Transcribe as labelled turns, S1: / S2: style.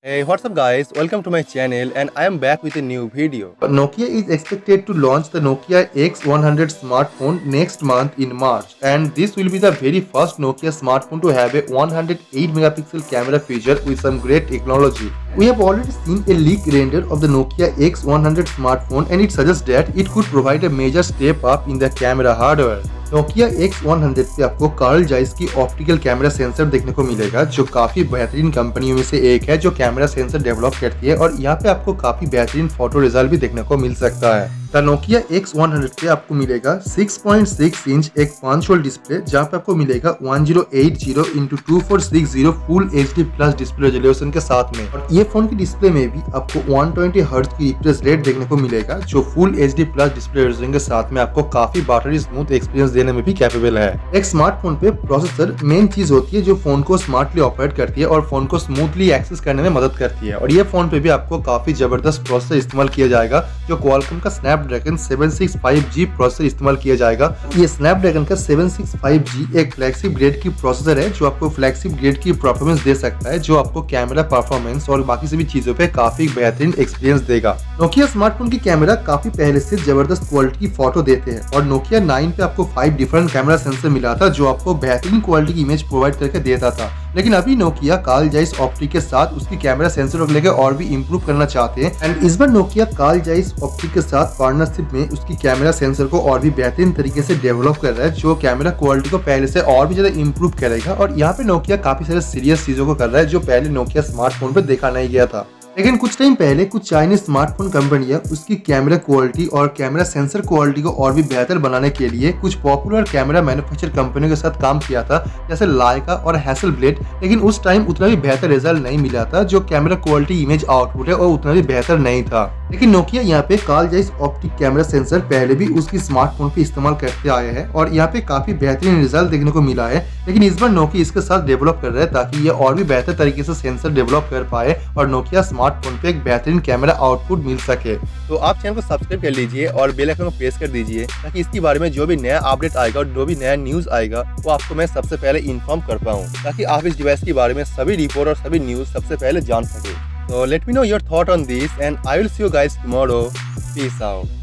S1: Hey, what's up guys? Welcome to my channel and I am back with a new video.
S2: Nokia is expected to launch the Nokia X100 smartphone next month in March, and this will be the very first Nokia smartphone to have a 108 megapixel camera feature with some great technology. We have already seen a leak render of the Nokia X100 smartphone and it suggests that it could provide a major step up in the camera hardware. Nokia X100 पे आपको Karl Zeiss की optical camera sensor देखने को मिलेगा, जो काफी बेहतरीन कंपनियों में से एक है जो कैमरा सेंसर डेवलप करती है, और यहाँ पे आपको काफी बेहतरीन फोटो रिजल्ट भी देखने को मिल सकता है। नोकिया X100 पे आपको मिलेगा 6.6 इंच एक 5 वोल्ट डिस्प्ले, जहाँ पे आपको मिलेगा 1080x2460 full HD plus display resolution के साथ में, और ये फोन की डिस्प्ले में भी आपको 120 हर्ट्ज की रिफ्रेश रेट देखने को मिलेगा, जो full HD plus display resolution के साथ में आपको काफी बटरी स्मूथ एक्सपीरियंस देने में भी कैपेबल है। एक स्मार्टफोन पे प्रोसेसर मेन चीज होती है जो फोन को स्मार्टली ऑपरेट करती है और फोन को स्मूथली एक्सेस करने में मदद करती है, और ये फोन पे भी आपको काफी जबरदस्त प्रोसेसर इस्तेमाल किया जाएगा जो क्वालकॉम का स्नैपड्रैगन 765G प्रोसेसर इस्तेमाल किया जाएगा। ये स्नैपड्रैगन का 765G एक फ्लैगशिप ग्रेड की प्रोसेसर है जो आपको फ्लैगशिप ग्रेड की परफॉर्मेंस दे सकता है, जो आपको कैमरा परफॉर्मेंस और बाकी सभी चीजों पे काफी बेहतरीन एक्सपीरियंस देगा। नोकिया स्मार्टफोन की कैमरा काफी पहले से जबरदस्त क्वालिटी की फोटो देते हैं, और नोकिया 9 पे आपको 5 डिफरेंट कैमरा सेंसर मिला था जो आपको बेहतरीन क्वालिटी की इमेज प्रोवाइड करके देता था। लेकिन अभी नोकिया कार्ल जाइस ऑप्टिक के साथ उसकी कैमरा सेंसर को लेकर और भी इम्प्रूव करना चाहते हैं, एंड इस बार नोकिया कार्ल जाइस ऑप्टिक के साथ पार्टनरशिप में उसकी कैमरा सेंसर को और भी बेहतरीन तरीके से डेवलप कर रहा है, जो कैमरा क्वालिटी को पहले से और भी ज्यादा इम्प्रूव करेगा। और यहाँ पे नोकिया काफी सारे सीरियस चीजों को कर रहा है जो पहले नोकिया स्मार्टफोन पे देखा नहीं गया था। लेकिन कुछ टाइम पहले कुछ चाइनीज स्मार्टफोन कंपनियां उसकी कैमरा क्वालिटी और कैमरा सेंसर क्वालिटी को और भी बेहतर बनाने के लिए कुछ पॉपुलर कैमरा मैन्युफैक्चर कंपनियों के साथ काम किया था, जैसे लाइका और हैसलब्लेड, लेकिन उस टाइम उतना भी बेहतर रिजल्ट नहीं मिला था। जो कैमरा क्वालिटी इमेज आउटपुट है और उतना भी बेहतर नहीं था। लेकिन नोकिया यहाँ पे Carl Zeiss optic camera sensor पहले भी उसकी स्मार्टफोन पे इस्तेमाल करते आए हैं और यहाँ पे काफी बेहतरीन रिजल्ट देखने को मिला है। लेकिन इस बार नोकिया इसके साथ डेवलप कर रहा है ताकि ये और भी बेहतर तरीके से सेंसर डेवलप कर पाए और नोकिया स्मार्टफोन पे एक बेहतरीन कैमरा आउटपुट मिल सके।
S1: तो आप चैनल को सब्सक्राइब कर लीजिए और बेल आइकन को प्रेस कर दीजिए ताकि इसके बारे में जो भी नया अपडेट आएगा और जो भी नया न्यूज आएगा वो आपको मैं सबसे पहले इन्फॉर्म कर पाऊँ, ताकि आप इस डिवाइस के बारे में सभी रिपोर्ट और सभी न्यूज सबसे पहले जान सके। So let me know your thought on this and I will see you guys tomorrow. Peace out.